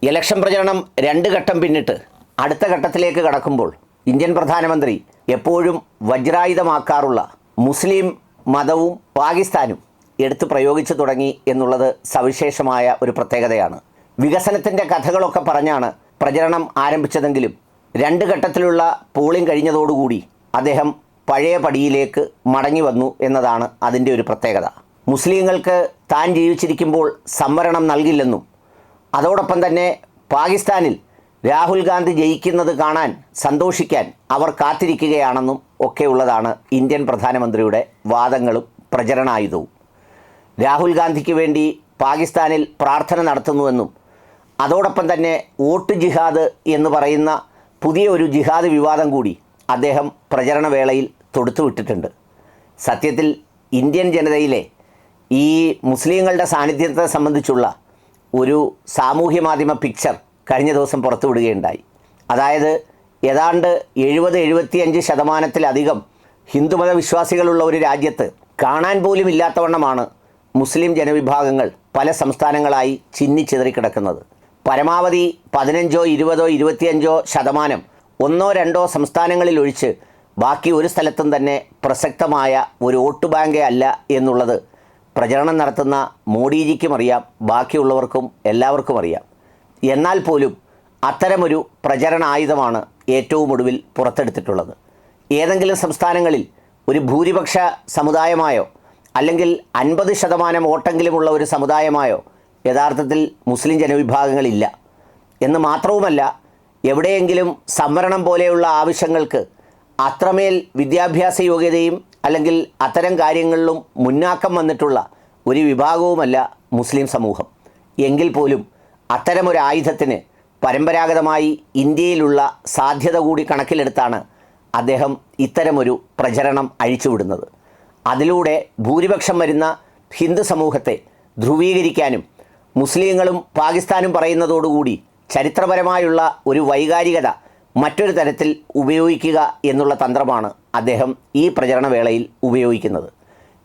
Election പ്രചരണം രണ്ട് ഘട്ടം പിന്നിട്ട് അടുത്ത ഘട്ടത്തിലേക്ക് കടക്കുമ്പോൾ ഇന്ത്യൻ പ്രധാനമന്ത്രി എപ്പോഴും വജ്രായുധമാക്കാറുള്ള മുസ്ലിം മതവും പാകിസ്ഥാനും എടുത്തു പ്രയോഗിച്ചു തുടങ്ങി എന്നുള്ളത് സവിശേഷമായ ഒരു പ്രത്യേകതയാണ്. വികസനത്തിൻ്റെ കഥകളൊക്കെ പറഞ്ഞാണ് പ്രചരണം ആരംഭിച്ചതെങ്കിലും രണ്ട് ഘട്ടത്തിലുള്ള പോളിംഗ് കഴിഞ്ഞതോടുകൂടി അദ്ദേഹം പഴയ പടിയിലേക്ക് മടങ്ങി വന്നു എന്നതാണ് അതിൻ്റെ ഒരു പ്രത്യേകത. മുസ്ലിങ്ങൾക്ക് താൻ ജീവിച്ചിരിക്കുമ്പോൾ സംവരണം നൽകില്ലെന്നും അതോടൊപ്പം തന്നെ പാകിസ്ഥാനിൽ രാഹുൽ ഗാന്ധി ജയിക്കുന്നത് കാണാൻ സന്തോഷിക്കാൻ അവർ കാത്തിരിക്കുകയാണെന്നും ഒക്കെയുള്ളതാണ് ഇന്ത്യൻ പ്രധാനമന്ത്രിയുടെ വാദങ്ങളും പ്രചരണായുധവും. രാഹുൽ ഗാന്ധിക്ക് വേണ്ടി പാകിസ്ഥാനിൽ പ്രാർത്ഥന നടത്തുന്നുവെന്നും അതോടൊപ്പം തന്നെ വോട്ട് ജിഹാദ് എന്ന് പറയുന്ന പുതിയ ഒരു ജിഹാദ് വിവാദം കൂടി അദ്ദേഹം പ്രചരണ വേളയിൽ തൊടുത്തുവിട്ടിട്ടുണ്ട്. സത്യത്തിൽ ഇന്ത്യൻ ജനതയിലെ ഈ മുസ്ലിങ്ങളുടെ സാന്നിധ്യത്തെ സംബന്ധിച്ചുള്ള ഒരു സാമൂഹ്യ മാധ്യമ പിക്ചർ കഴിഞ്ഞ ദിവസം പുറത്തുവിടുകയുണ്ടായി. അതായത് ഏതാണ്ട് 70-75% ഹിന്ദുമത വിശ്വാസികളുള്ള ഒരു രാജ്യത്ത് കാണാൻ പോലും ഇല്ലാത്തവണ്ണമാണ് മുസ്ലിം ജനവിഭാഗങ്ങൾ പല സംസ്ഥാനങ്ങളായി ചിന്നിച്ചിതറിക്കിടക്കുന്നത്. പരമാവധി 15-20-25% 1-2 സംസ്ഥാനങ്ങളിൽ ഒഴിച്ച് ബാക്കി ഒരു സ്ഥലത്തും തന്നെ പ്രസക്തമായ ഒരു വോട്ട് ബാങ്കേ അല്ല എന്നുള്ളത് പ്രചരണം നടത്തുന്ന മോഡിജിക്കും അറിയാം, ബാക്കിയുള്ളവർക്കും എല്ലാവർക്കും അറിയാം. എന്നാൽ പോലും അത്തരമൊരു പ്രചരണ ആയുധമാണ് ഏറ്റവും ഒടുവിൽ പുറത്തെടുത്തിട്ടുള്ളത്. ഏതെങ്കിലും സംസ്ഥാനങ്ങളിൽ ഒരു ഭൂരിപക്ഷ സമുദായമായോ അല്ലെങ്കിൽ 50% വോട്ടെങ്കിലുമുള്ള ഒരു സമുദായമായോ യഥാർത്ഥത്തിൽ മുസ്ലിം ജനവിഭാഗങ്ങളില്ല എന്ന് മാത്രവുമല്ല, എവിടെയെങ്കിലും സംവരണം പോലെയുള്ള ആവശ്യങ്ങൾക്ക് അത്രമേൽ വിദ്യാഭ്യാസ യോഗ്യതയും അല്ലെങ്കിൽ അത്തരം കാര്യങ്ങളിലും മുന്നാക്കം വന്നിട്ടുള്ള ഒരു വിഭാഗവുമല്ല മുസ്ലിം സമൂഹം. എങ്കിൽ പോലും അത്തരമൊരു ആയുധത്തിന് പരമ്പരാഗതമായി ഇന്ത്യയിലുള്ള സാധ്യത കൂടി കണക്കിലെടുത്താണ് അദ്ദേഹം ഇത്തരമൊരു പ്രചരണം അഴിച്ചുവിടുന്നത്. അതിലൂടെ ഭൂരിപക്ഷം വരുന്ന ഹിന്ദു സമൂഹത്തെ ധ്രുവീകരിക്കാനും മുസ്ലിങ്ങളും പാകിസ്ഥാനും പറയുന്നതോടുകൂടി ചരിത്രപരമായുള്ള ഒരു വൈകാരികത മറ്റൊരു തരത്തിൽ ഉപയോഗിക്കുക എന്നുള്ള തന്ത്രമാണ് അദ്ദേഹം ഈ പ്രചരണ വേളയിൽ ഉപയോഗിക്കുന്നത്.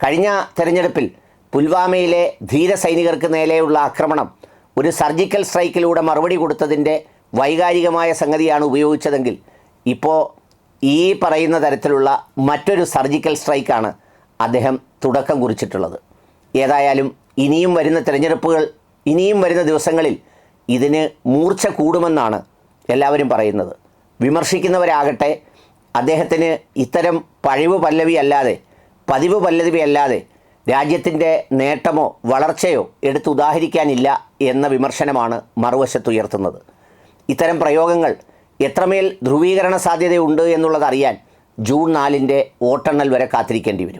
കഴിഞ്ഞ തെരഞ്ഞെടുപ്പിൽ പുൽവാമയിലെ ധീര സൈനികർക്ക് നേരെയുള്ള ആക്രമണം ഒരു സർജിക്കൽ സ്ട്രൈക്കിലൂടെ മറുപടി കൊടുത്തതിൻ്റെ വൈകാരികമായ സംഗതിയാണ് ഉപയോഗിച്ചതെങ്കിൽ ഇപ്പോൾ ഈ പറയുന്ന തരത്തിലുള്ള മറ്റൊരു സർജിക്കൽ സ്ട്രൈക്കാണ് അദ്ദേഹം തുടക്കം കുറിച്ചിട്ടുള്ളത്. ഏതായാലും ഇനിയും വരുന്ന തെരഞ്ഞെടുപ്പുകൾ, ഇനിയും വരുന്ന ദിവസങ്ങളിൽ ഇതിന് മൂർച്ച കൂടുമെന്നാണ് എല്ലാവരും പറയുന്നത്. വിമർശിക്കുന്നവരാകട്ടെ അദ്ദേഹത്തിന് ഇത്തരം പതിവ് പല്ലവി അല്ലാതെ രാജ്യത്തിൻ്റെ നേട്ടമോ വളർച്ചയോ എടുത്തുദാഹരിക്കാനില്ല എന്ന വിമർശനമാണ് മറുവശത്തുയർത്തുന്നത്. ഇത്തരം പ്രയോഗങ്ങൾ എത്രമേൽ ധ്രുവീകരണ സാധ്യതയുണ്ട് എന്നുള്ളതറിയാൻ ജൂൺ 4 വോട്ടെണ്ണൽ വരെ കാത്തിരിക്കേണ്ടി വരും.